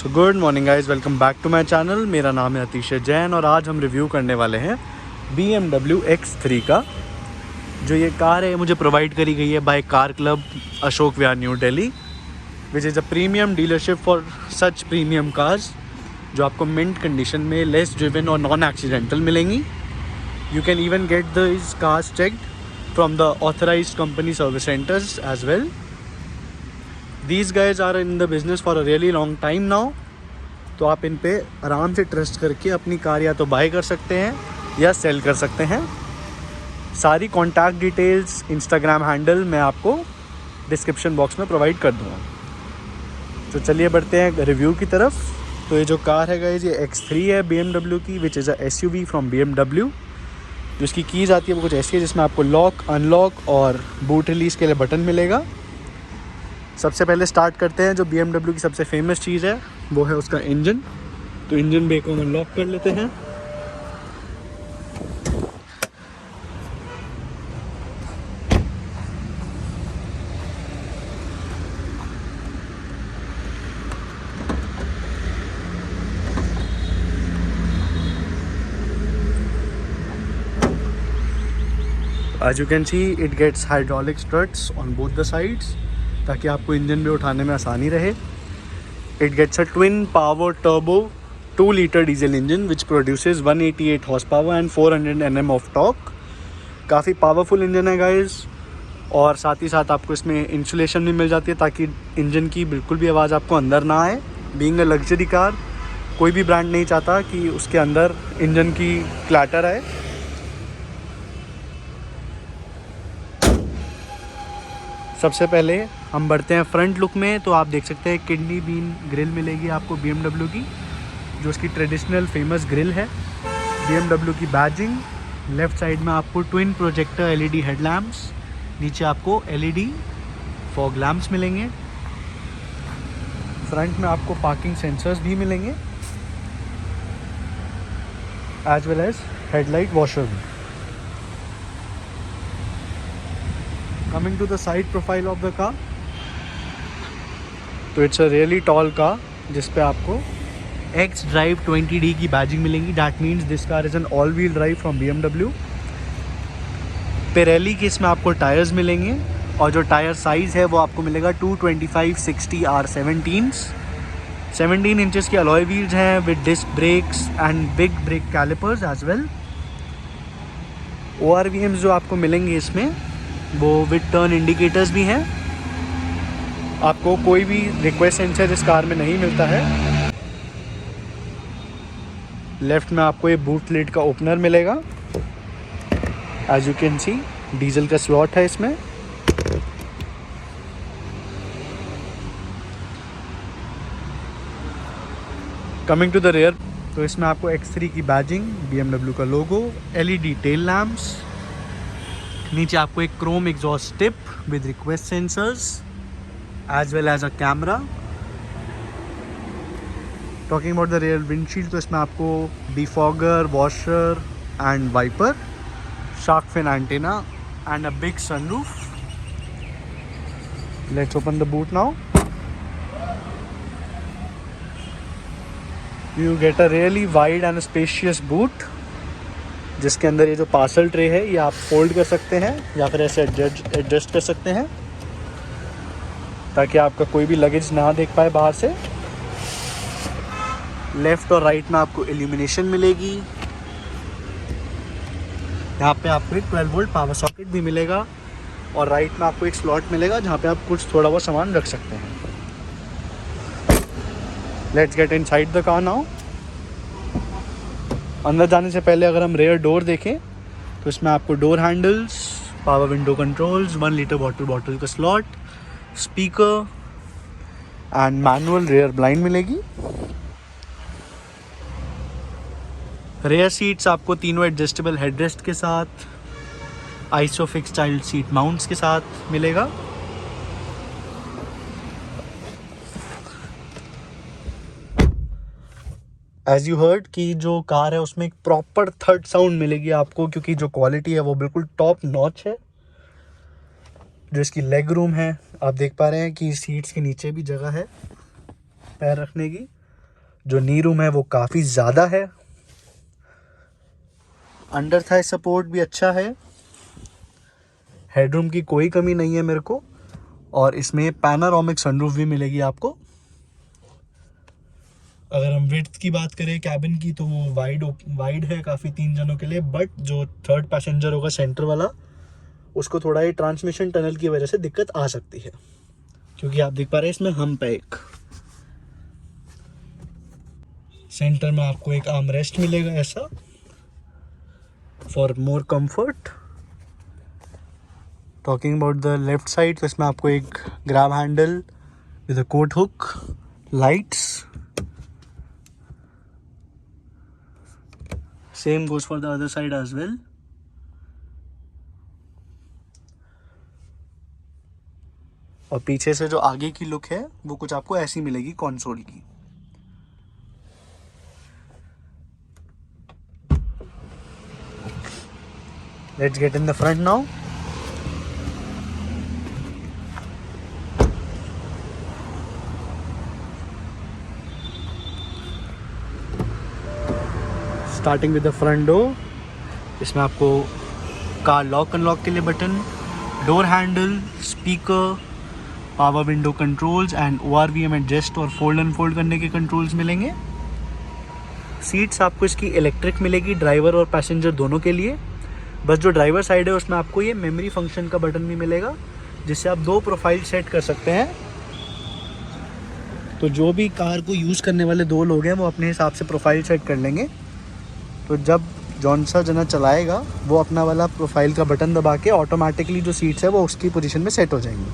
So good morning guys, welcome back to my channel. मेरा नाम है अतिशय जैन और आज हम रिव्यू करने वाले हैं BMW X3 का। जो ये कार है मुझे प्रोवाइड करी गई है by Car Club Ashok Vihar New Delhi, which is a premium dealership for such premium cars जो आपको मिंट कंडीशन में लेस ड्रिवन और नॉन एक्सीडेंटल मिलेंगी। You can even get this cars checked from the authorised company service centres as well. These guys are in the business for a really long time now, तो आप इन पे आराम से trust करके अपनी car या तो बाय कर सकते हैं या सेल कर सकते हैं। सारी कॉन्टैक्ट डिटेल्स, इंस्टाग्राम हैंडल मैं आपको डिस्क्रिप्शन बॉक्स में प्रोवाइड कर दूँगा। तो चलिए बढ़ते हैं रिव्यू की तरफ। तो ये जो कार है गाइस, ये X3 है BMW की, विच is a SUV from BMW। जो इसकी कीज़ आती है वो कुछ ऐसी है जिसमें आपको लॉक, अनलॉक और बूट रिलीज़ के लिए बटन मिलेगा। सबसे पहले स्टार्ट करते हैं। जो BMW की सबसे फेमस चीज़ है वो है उसका इंजन। तो इंजन बे को हम लॉक कर लेते हैं। As you can see, it gets hydraulic struts on both the sides ताकि आपको इंजन भी उठाने में आसानी रहे। It gets a twin power turbo 2 litre diesel engine which produces 188 horse power and 400 Nm of torque. काफ़ी पावरफुल इंजन है guys, और साथ ही साथ आपको इसमें इंसुलेशन भी मिल जाती है ताकि इंजन की बिल्कुल भी आवाज़ आपको अंदर ना आए। बीइंग अ लग्जरी कार, कोई भी ब्रांड नहीं चाहता कि उसके अंदर इंजन की क्लैटर आए। सबसे पहले हम बढ़ते हैं फ्रंट लुक में। तो आप देख सकते हैं किडनी बीन ग्रिल मिलेगी आपको BMW की, जो उसकी ट्रेडिशनल फेमस ग्रिल है। BMW की बैजिंग। लेफ़्ट साइड में आपको ट्विन प्रोजेक्टर LED हेडलैम्प्स, नीचे आपको LED फॉग लैम्प्स मिलेंगे। फ्रंट में आपको पार्किंग सेंसर्स भी मिलेंगे as well as headlight washer भी। Coming to the side profile of the car, तो it's a really tall car जिस पे आपको X Drive 20D की बैजिंग मिलेंगी। That means this car is an all wheel drive from BMW। Pirelli के इसमें आपको टायर्स मिलेंगे और जो टायर साइज़ है वो आपको मिलेगा 225/60 R17s। 17 इंचज़ की अलॉय व्हील्स हैं with disc brakes and big brake calipers as well. ORVMs जो आपको मिलेंगे इसमें वो विद टर्न इंडिकेटर्स भी हैं। आपको कोई भी रिक्वेस्ट सेंसर इस कार में नहीं मिलता है। लेफ्ट में आपको ये बूट लिड का ओपनर मिलेगा। As you can see, diesel का स्लॉट है इसमें। कमिंग टू द रेयर, तो इसमें आपको X3 की बैजिंग, BMW का लोगो, LED टेल लैम्प्स, नीचे आपको एक chrome exhaust tip with request sensors as well as a camera. Talking about the rear windshield, तो इसमें आपको defogger, washer and wiper, shark fin antenna and a big sunroof. Let's open the boot now. You get a really wide and spacious boot, जिसके अंदर ये जो parcel tray है ये आप फोल्ड कर सकते हैं या फिर ऐसे एडजस्ट कर सकते हैं ताकि आपका कोई भी लगेज ना देख पाए बाहर से। लेफ़्ट और राइट में आपको इल्यूमिनेशन मिलेगी। यहाँ पे आपको एक 12 वोल्ट पावर सॉकेट भी मिलेगा और राइट में आपको एक स्लॉट मिलेगा जहाँ पे आप कुछ थोड़ा बहुत सामान रख सकते हैं। Let's get inside the car now. अंदर जाने से पहले अगर हम रेयर डोर देखें तो इसमें आपको door handles, power window controls, 1 litre bottle का slot, speaker and manual rear blind मिलेगी। रेयर सीट्स आपको तीनों एडजस्टेबल हेडरेस्ट के साथ, आइसोफिक्स चाइल्ड सीट माउंट्स के साथ मिलेगा। एज यू हर्ड कि जो कार है उसमें एक प्रॉपर थर्ड साउंड मिलेगी आपको, क्योंकि जो क्वालिटी है वो बिल्कुल टॉप नॉच है। जो इसकी लेग रूम है, आप देख पा रहे हैं कि सीट्स के नीचे भी जगह है पैर रखने की। जो नी रूम है वो काफ़ी ज़्यादा है। अंडर थाई सपोर्ट भी अच्छा है। हेडरूम की कोई कमी नहीं है मेरे को। और इसमें पैनारोमिक सनरूफ भी मिलेगी आपको। अगर हम विड्थ की बात करें कैबिन की तो वो वाइड है काफ़ी 3 जनों के लिए, बट जो थर्ड पैसेंजर होगा सेंटर वाला, उसको थोड़ा ही ट्रांसमिशन टनल की वजह से दिक्कत आ सकती है, क्योंकि आप देख पा रहे हैं इसमें हम्प है एक। सेंटर में आपको एक आर्मरेस्ट मिलेगा ऐसा for more comfort. Talking about the left side, तो इसमें आपको एक grab handle with a coat hook, lights, same goes for the other side as well. और पीछे से जो आगे की लुक है वो कुछ आपको ऐसी मिलेगी कंसोल की। Let's get in the front now. Starting with the front door, इसमें आपको कार लॉक अनलॉक के लिए button, door handle, speaker, power window controls and ORVM adjust और फोल्ड अनफोल्ड करने के कंट्रोल्स मिलेंगे। सीट्स आपको इसकी इलेक्ट्रिक मिलेगी ड्राइवर और पैसेंजर दोनों के लिए। बस जो ड्राइवर साइड है उसमें आपको ये मेमोरी फंक्शन का बटन भी मिलेगा, जिससे आप 2 प्रोफाइल सेट कर सकते हैं। तो जो भी कार को यूज़ करने वाले 2 लोग हैं वो अपने हिसाब से प्रोफाइल सेट कर लेंगे। तो जब जौन सा जना चलाएगा वो अपना वाला प्रोफाइल का बटन दबा के ऑटोमेटिकली जो सीट्स है वो उसकी पोजीशन में सेट हो जाएंगी।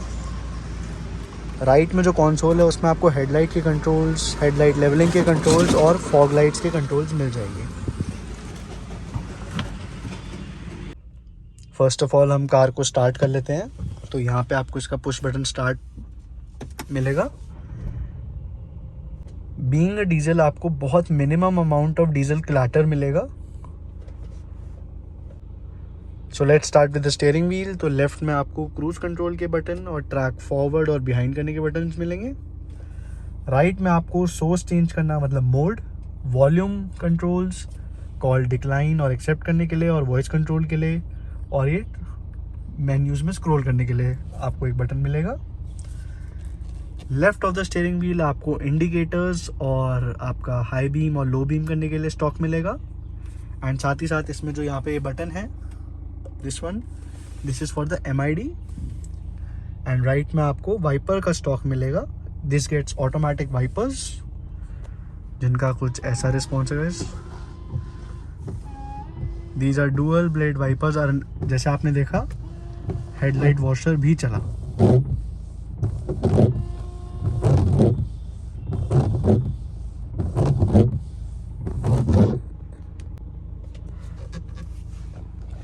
राइट में जो कंसोल है उसमें आपको हेडलाइट के कंट्रोल्स, हेडलाइट लेवलिंग के कंट्रोल्स और फॉग लाइट्स के कंट्रोल्स मिल जाएंगे। फर्स्ट ऑफ ऑल हम कार को स्टार्ट कर लेते हैं। तो यहाँ पे आपको इसका पुश बटन स्टार्ट मिलेगा। बीइंग अ डीजल आपको बहुत minimum amount of diesel clatter मिलेगा। So let's start with the steering wheel. तो लेफ्ट में आपको क्रूज कंट्रोल के बटन और ट्रैक फॉरवर्ड और बिहाइंड करने के बटन मिलेंगे। राइट में आपको सोर्स चेंज करना मतलब mode, volume controls, call decline और एक्सेप्ट करने के लिए और वॉइस कंट्रोल के लिए, और ये मेन्यूज में स्क्रॉल करने के लिए आपको एक बटन मिलेगा। Left of the steering wheel आपको इंडिकेटर्स और आपका हाई बीम और लो बीम करने के लिए स्टॉक मिलेगा। एंड साथ ही साथ इसमें जो यहाँ पे ये बटन है, this is for the MID। And right में आपको वाइपर का स्टॉक मिलेगा। दिस गेट्स ऑटोमेटिक वाइपर्स, जिनका कुछ ऐसा रिस्पॉन्स है। These are dual blade wipers और जैसे आपने देखा हेडलाइट वॉशर भी चला।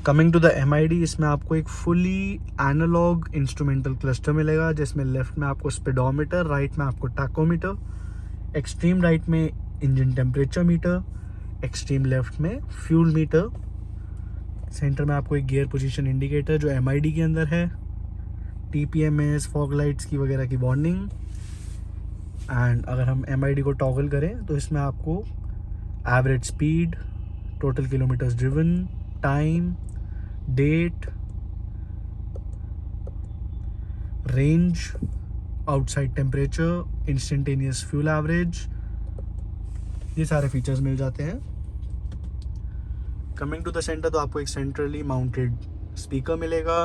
कमिंग टू द MID, इसमें आपको एक फुली एनालॉग इंस्ट्रूमेंटल क्लस्टर मिलेगा, जिसमें लेफ्ट में आपको स्पीडोमीटर, राइट में आपको टैकोमीटर, एक्सट्रीम राइट में engine temperature metre, extreme left में फ्यूल मीटर। सेंटर में आपको एक गियर पोजीशन इंडिकेटर जो MID के अंदर है, TPMS, फॉग लाइट्स की वगैरह की वार्निंग। एंड अगर हम MID को टॉगल करें तो इसमें आपको average speed, total kilometres driven, time, date, range, outside temperature, instantaneous fuel average, ये सारे फीचर्स मिल जाते हैं। कमिंग टू द सेंटर, तो आपको एक सेंट्रली माउंटेड स्पीकर मिलेगा,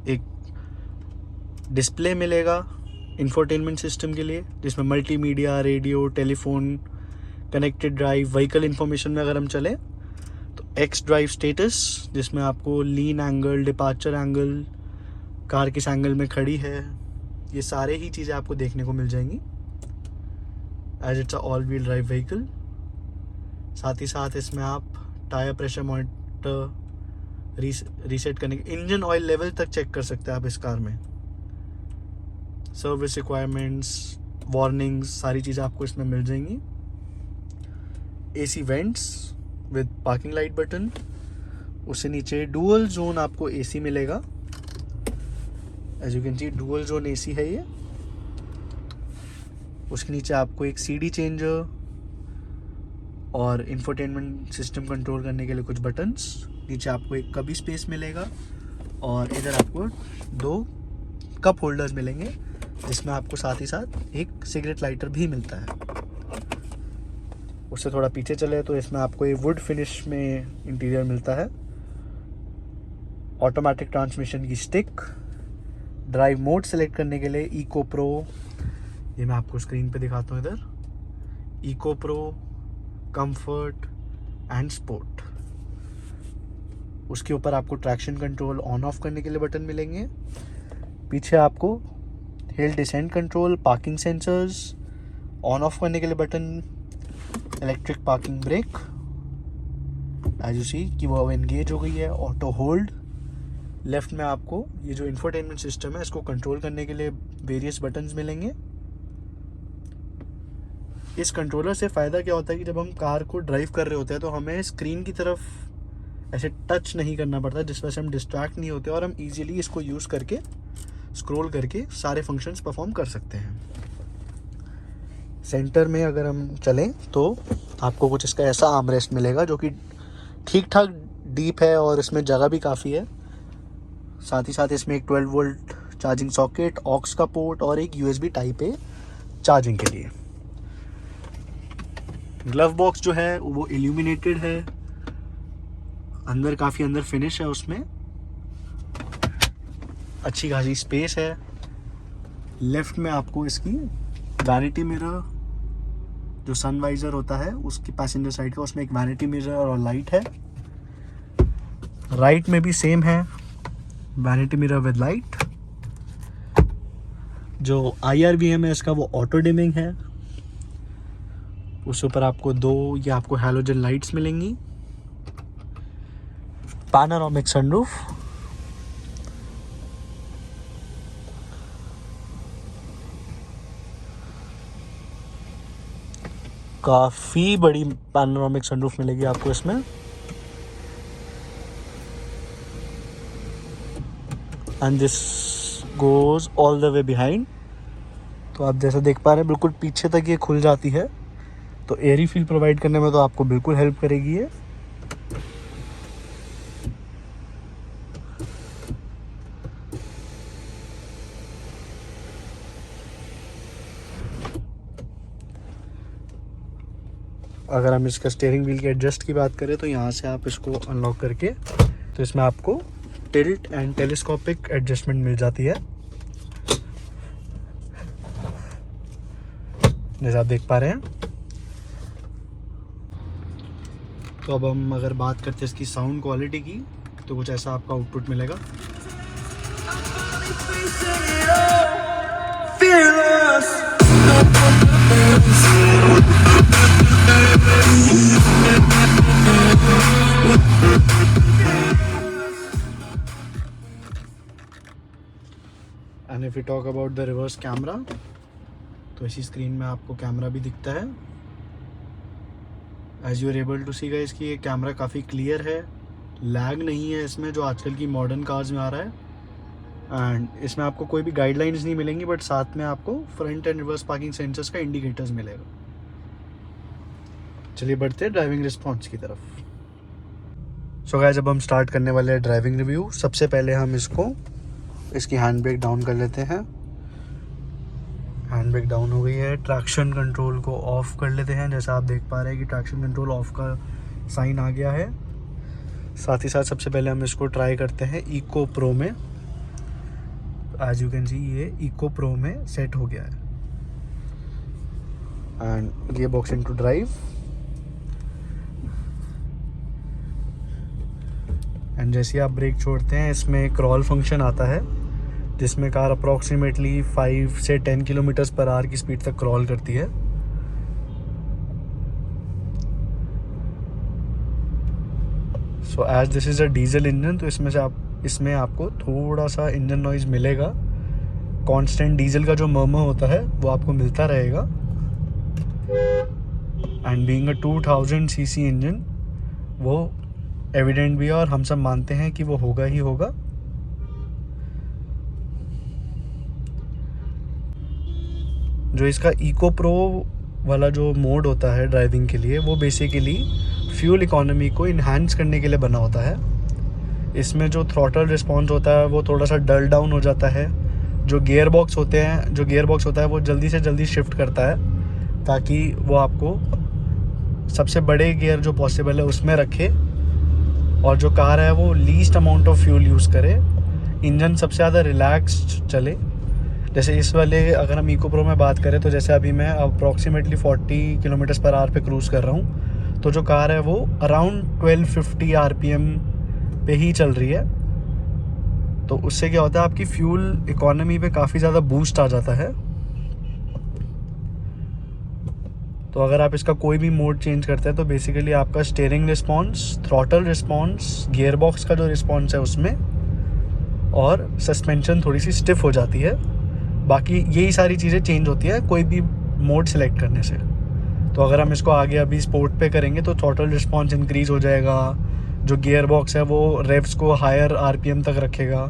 एक डिस्प्ले मिलेगा इंफोटेनमेंट सिस्टम के लिए, जिसमें multimedia, radio, telephone, connected drive, vehicle information में अगर हम चलें तो एक्स ड्राइव स्टेटस, जिसमें आपको लीन एंगल, डिपार्चर एंगल, कार किस एंगल में खड़ी है, ये सारे ही चीज़ें आपको देखने को मिल जाएंगी as it's a all wheel drive vehicle. साथ ही साथ इसमें आप टायर प्रेशर मॉनिटर रीसेट करने के, इंजन ऑयल लेवल तक चेक कर सकते हैं आप इस कार में। सर्विस रिक्वायरमेंट्स, वार्निंग्स, सारी चीज़ें आपको इसमें मिल जाएंगी। AC vents with parking light button, उससे नीचे डुअल जोन आपको AC मिलेगा। As you can see dual zone AC है ये। उसके नीचे आपको एक CD चेंजर, और इंफोटेनमेंट सिस्टम कंट्रोल करने के लिए कुछ बटन्स। नीचे आपको एक कप स्पेस मिलेगा और इधर आपको 2 कप होल्डर्स मिलेंगे, जिसमें आपको साथ ही साथ एक सिगरेट लाइटर भी मिलता है। उससे थोड़ा पीछे चले तो इसमें आपको ये वुड फिनिश में इंटीरियर मिलता है। ऑटोमेटिक ट्रांसमिशन की स्टिक, ड्राइव मोड सेलेक्ट करने के लिए इको प्रो, ये मैं आपको स्क्रीन पे दिखाता हूँ इधर, eco pro, comfort and sport. उसके ऊपर आपको ट्रैक्शन कंट्रोल ऑन ऑफ करने के लिए बटन मिलेंगे। पीछे आपको hill descent control, parking sensors, on off करने के लिए button, electric parking brake, as you see कि वो अब एंगेज हो गई है, ऑटो होल्ड। लेफ्ट में आपको ये जो इंफोटेनमेंट सिस्टम है इसको कंट्रोल करने के लिए वेरियस बटन्स मिलेंगे। इस कंट्रोलर से फ़ायदा क्या होता है कि जब हम कार को ड्राइव कर रहे होते हैं तो हमें स्क्रीन की तरफ ऐसे टच नहीं करना पड़ता, जिस वजह से हम डिस्ट्रैक्ट नहीं होते और हम इजीली इसको यूज़ करके स्क्रॉल करके सारे फंक्शंस परफॉर्म कर सकते हैं। सेंटर में अगर हम चलें तो आपको कुछ इसका ऐसा आर्मरेस्ट मिलेगा जो कि ठीक ठाक डीप है और इसमें जगह भी काफ़ी है। साथ ही साथ इसमें एक 12 वोल्ट चार्जिंग सॉकेट, ऑक्स का पोर्ट और एक USB टाइप ए चार्जिंग के लिए। ग्लव बॉक्स जो है वो इल्यूमिनेटेड है, अंदर काफ़ी अंदर फिनिश है, उसमें अच्छी खासी स्पेस है। लेफ्ट में आपको इसकी वैनिटी मिरर, जो सनवाइजर होता है उसकी पैसेंजर साइड का, उसमें एक वैनिटी मिरर और लाइट है। राइट में भी सेम है, वैनिटी मिरर विद लाइट। जो IRVM है इसका वो ऑटो डिमिंग है। उस ऊपर आपको 2 ये आपको हैलोजन लाइट्स मिलेंगी। पैनोरामिक सनरूफ, काफ़ी बड़ी पैनोरामिक सनरूफ मिलेगी आपको इसमें। And this goes all the way behind. तो आप जैसा देख पा रहे हैं बिल्कुल पीछे तक ये खुल जाती है, तो एयरी फील प्रोवाइड करने में तो आपको बिल्कुल हेल्प करेगी ये। अगर हम इसका स्टीयरिंग व्हील के एडजस्ट की बात करें तो यहाँ से आप इसको अनलॉक करके तो इसमें आपको टिल्ट एंड टेलीस्कोपिक एडजस्टमेंट मिल जाती है, जैसा आप देख पा रहे हैं। तो अब हम अगर बात करते हैं इसकी साउंड क्वालिटी की तो कुछ ऐसा आपका आउटपुट मिलेगा। And if you talk about the reverse camera, तो इसी स्क्रीन में आपको कैमरा भी दिखता है। As you are able to see guys कि ये कैमरा काफ़ी क्लियर है, लैग नहीं है इसमें जो आजकल की मॉडर्न कार्स में आ रहा है। एंड इसमें आपको कोई भी गाइडलाइंस नहीं मिलेंगी, बट साथ में आपको front end reverse parking sensors का इंडिकेटर्स मिलेगा। चलिए बढ़ते हैं ड्राइविंग रिस्पॉन्स की तरफ। सो गाइस अब हम स्टार्ट करने वाले हैं ड्राइविंग रिव्यू। सबसे पहले हम इसकी हैंड ब्रेक डाउन कर लेते हैं। हैंड ब्रेक डाउन हो गई है। ट्रैक्शन कंट्रोल को ऑफ कर लेते हैं। जैसा आप देख पा रहे हैं कि ट्रैक्शन कंट्रोल ऑफ का साइन आ गया है। साथ ही साथ सबसे पहले हम इसको ट्राई करते हैं इको प्रो में। एज यू कैन सी ये इको प्रो में सेट हो गया है। And gear box into drive. And जैसे आप ब्रेक छोड़ते हैं इसमें क्रॉल फंक्शन आता है, जिसमें कार अप्रॉक्सीमेटली 5 से 10 किलोमीटर्स पर आवर की स्पीड तक क्रॉल करती है। So as this is a diesel engine, तो इसमें आपको थोड़ा सा इंजन नॉइज़ मिलेगा। कांस्टेंट डीजल का जो मर्मर होता है वो आपको मिलता रहेगा। And being a 2000 CC engine वो एविडेंट भी है और हम सब मानते हैं कि वो होगा ही होगा। जो इसका इको प्रो वाला जो मोड होता है ड्राइविंग के लिए, वो बेसिकली फ्यूल इकोनॉमी को इन्हांस करने के लिए बना होता है। इसमें जो थ्रॉटल रिस्पॉन्स होता है वो थोड़ा सा डल डाउन हो जाता है। जो गियर बॉक्स होता है वो जल्दी से जल्दी शिफ्ट करता है, ताकि वो आपको सबसे बड़े गियर जो पॉसिबल है उसमें रखे, और जो कार है वो least amount of fuel use करे। इंजन सबसे ज़्यादा रिलैक्स्ड चले। जैसे इस वाले अगर हम इको प्रो में बात करें तो जैसे अभी मैं अप्रॉक्सीमेटली 40 किलोमीटर्स पर आवर पे क्रूज़ कर रहा हूँ, तो जो कार है वो अराउंड 1250 आरपीएम पे ही चल रही है। तो उससे क्या होता है, आपकी फ्यूल इकोनॉमी पे काफ़ी ज़्यादा बूस्ट आ जाता है। तो अगर आप इसका कोई भी मोड चेंज करते हैं तो बेसिकली आपका steering response, throttle response, gear box का जो रिस्पॉन्स है उसमें, और सस्पेंशन थोड़ी सी स्टिफ हो जाती है। बाकी यही सारी चीज़ें चेंज होती है कोई भी मोड सेलेक्ट करने से। तो अगर हम इसको आगे अभी स्पोर्ट पे करेंगे तो थ्रॉटल रिस्पॉन्स इंक्रीज़ हो जाएगा, जो गियर बॉक्स है वो रेव्स को हायर आरपीएम तक रखेगा,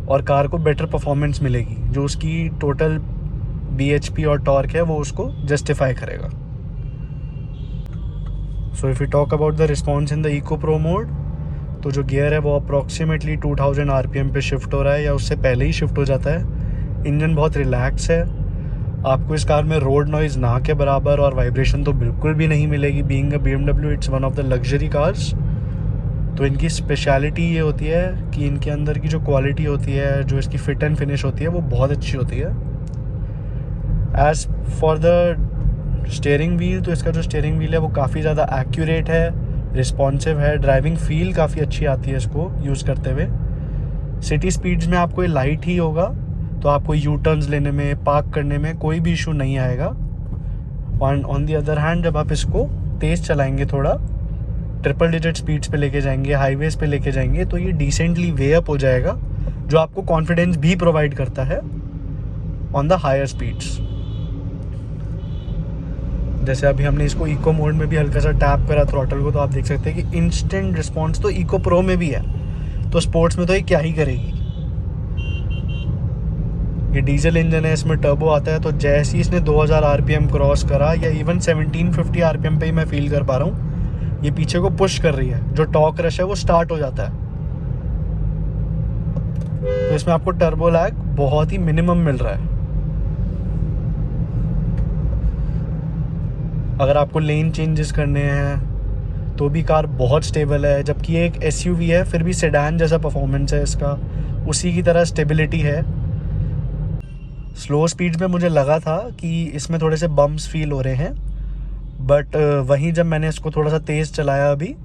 और कार को बेटर परफॉर्मेंस मिलेगी, जो उसकी टोटल बीएचपी और टॉर्क है वो उसको जस्टिफाई करेगा। So if you talk about the response in the eco pro mode, तो जो गियर है वो अप्रॉक्सीमेटली 2000 आरपीएम पे शिफ्ट हो रहा है, या उससे पहले ही शिफ्ट हो जाता है। इंजन बहुत रिलैक्स है। आपको इस कार में रोड नॉइज़ ना के बराबर और वाइब्रेशन तो बिल्कुल भी नहीं मिलेगी। Being a BMW, it's one of the luxury cars. तो इनकी स्पेशलिटी ये होती है कि इनके अंदर की जो क्वालिटी होती है, जो इसकी फिट एंड फिनिश होती है, वो बहुत अच्छी होती है। As for the steering wheel, तो इसका जो स्टीयरिंग व्हील है वो काफ़ी ज़्यादा एक्यूरेट है, रिस्पॉन्सिव है। ड्राइविंग फील काफ़ी अच्छी आती है इसको यूज़ करते हुए। सिटी स्पीड्स में आपको ये लाइट ही होगा, तो आपको यू टर्न्स लेने में, पार्क करने में कोई भी इशू नहीं आएगा। ऑन दी अदर हैंड जब आप इसको तेज़ चलाएंगे, थोड़ा ट्रिपल डिजिट स्पीड्स पे लेके जाएंगे, हाईवेज़ पे लेके जाएंगे, तो ये डिसेंटली वे अप हो जाएगा, जो आपको कॉन्फिडेंस भी प्रोवाइड करता है ऑन द हायर स्पीड्स। जैसे अभी हमने इसको इको मोड में भी हल्का सा टैप करा थ्रॉटल को, तो आप देख सकते हैं कि इंस्टेंट रिस्पॉन्स तो इको प्रो में भी है, तो स्पोर्ट्स में तो ये क्या ही करेगी। ये डीजल इंजन है, इसमें टर्बो आता है, तो जैसे ही इसने 2000 आरपीएम क्रॉस करा, या इवन 1750 आरपीएम पे ही मैं फील कर पा रहा हूँ, ये पीछे को पुश कर रही है, जो टॉर्क रश है वो स्टार्ट हो जाता है। तो इसमें आपको टर्बो लैग बहुत ही मिनिमम मिल रहा है। अगर आपको लेन चेंजेस करने हैं तो भी कार बहुत स्टेबल है, जबकि ये एक एसयूवी है, फिर भी सेडान जैसा परफॉर्मेंस है इसका, उसी की तरह स्टेबिलिटी है। स्लो स्पीड में मुझे लगा था कि इसमें थोड़े से बम्प्स फील हो रहे हैं, बट वहीं जब मैंने इसको थोड़ा सा तेज़ चलाया अभी,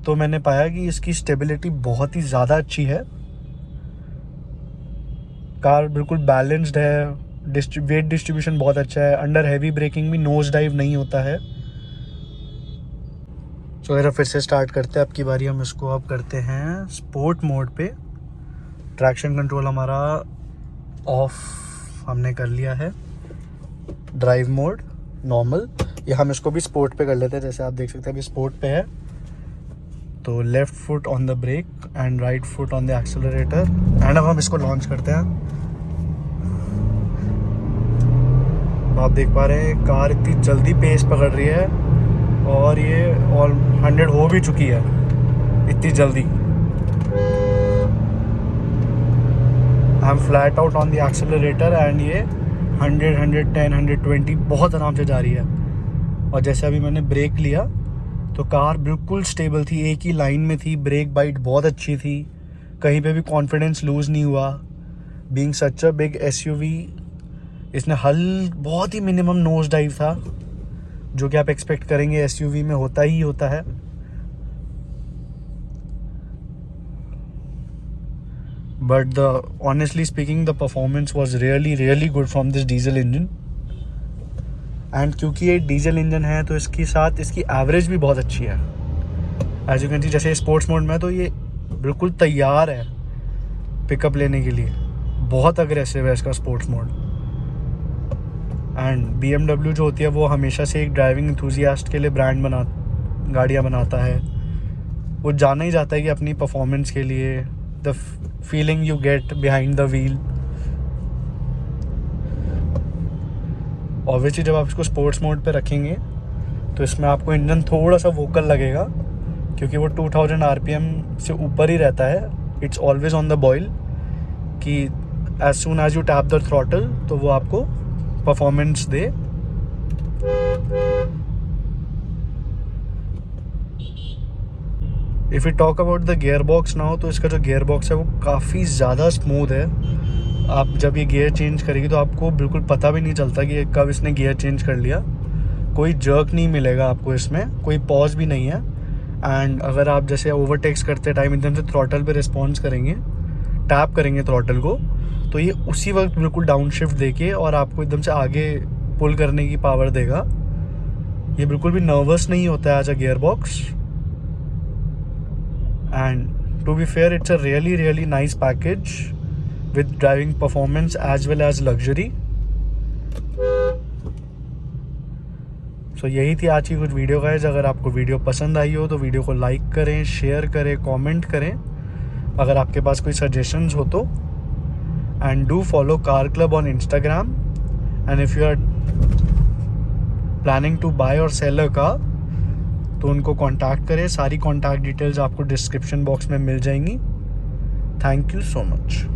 तो मैंने पाया कि इसकी स्टेबिलिटी बहुत ही ज़्यादा अच्छी है। कार बिल्कुल बैलेंस्ड है, वेट डिस्ट्रीब्यूशन बहुत अच्छा है, अंडर हैवी ब्रेकिंग भी नोज डाइव नहीं होता है। तो ज़रा फिर से स्टार्ट करते हैं, अब की बारी हम इसको अब करते हैं स्पोर्ट मोड पे। ट्रैक्शन कंट्रोल हमारा ऑफ हमने कर लिया है, ड्राइव मोड नॉर्मल, या हम इसको भी स्पोर्ट पे कर लेते हैं। जैसे आप देख सकते हैं अभी स्पोर्ट पे है, तो left foot on the brake and right foot on the accelerator, and अब हम इसको लॉन्च करते हैं। आप देख पा रहे हैं कार इतनी जल्दी पेस पकड़ रही है, और ये ऑल 100 हो भी चुकी है इतनी जल्दी। I am flat out on the accelerator and ये 100, 110, 120 बहुत आराम से जा रही है। और जैसे अभी मैंने ब्रेक लिया तो कार बिल्कुल स्टेबल थी, एक ही लाइन में थी, ब्रेक बाइट बहुत अच्छी थी, कहीं पे भी कॉन्फिडेंस लूज़ नहीं हुआ। Being such a big SUV, इसने बहुत ही मिनिमम नोज डाइव था, जो कि आप एक्सपेक्ट करेंगे एसयूवी में होता ही होता है। But honestly speaking, the performance was really good from this diesel engine. And क्योंकि ये डीजल इंजन है तो इसके साथ इसकी एवरेज भी बहुत अच्छी है। एज यू कैन सी, जैसे स्पोर्ट्स मोड में तो ये बिल्कुल तैयार है पिकअप लेने के लिए, बहुत अग्रेसिव है इसका स्पोर्ट्स मोड। एंड BMW जो होती है वो हमेशा से एक ड्राइविंग इंथुजियास्ट के लिए गाड़ियाँ बनाता है। वो जाना ही जाता है कि अपनी परफॉर्मेंस के लिए, the feeling you get behind the wheel. Obviously जब आप इसको स्पोर्ट्स मोड पे रखेंगे तो इसमें आपको इंजन थोड़ा सा वोकल लगेगा, क्योंकि वो 2000 RPM से ऊपर ही रहता है। It's always on the boil कि as soon as you tap the throttle तो वो आपको परफॉर्मेंस दे। If you talk about the gear box now, तो इसका जो गियर बॉक्स है वो काफ़ी ज़्यादा स्मूथ है। आप जब ये गियर चेंज करेगी तो आपको बिल्कुल पता भी नहीं चलता कि कब इसने गियर चेंज कर लिया। कोई जर्क नहीं मिलेगा आपको इसमें, कोई पॉज भी नहीं है। एंड अगर आप जैसे ओवरटेक्स करते टाइम एकदम से थ्रॉटल पे रिस्पॉन्स करेंगे, टैप करेंगे थ्रॉटल को, तो ये उसी वक्त बिल्कुल डाउन शिफ्ट देके और आपको एकदम से आगे पुल करने की पावर देगा। ये बिल्कुल भी नर्वस नहीं होता है as a gear box. And to be fair, it's a really nice package with driving performance as well as luxury. So यही थी आज की कुछ वीडियो गाइस। अगर आपको वीडियो पसंद आई हो तो वीडियो को लाइक करें, शेयर करें, कमेंट करें अगर आपके पास कोई सजेशंस हो तो। And do follow car club on Instagram. And if you are planning to buy और सेल अ कार तो उनको कांटेक्ट करें। सारी कांटेक्ट डिटेल्स आपको डिस्क्रिप्शन बॉक्स में मिल जाएंगी। Thank you so much.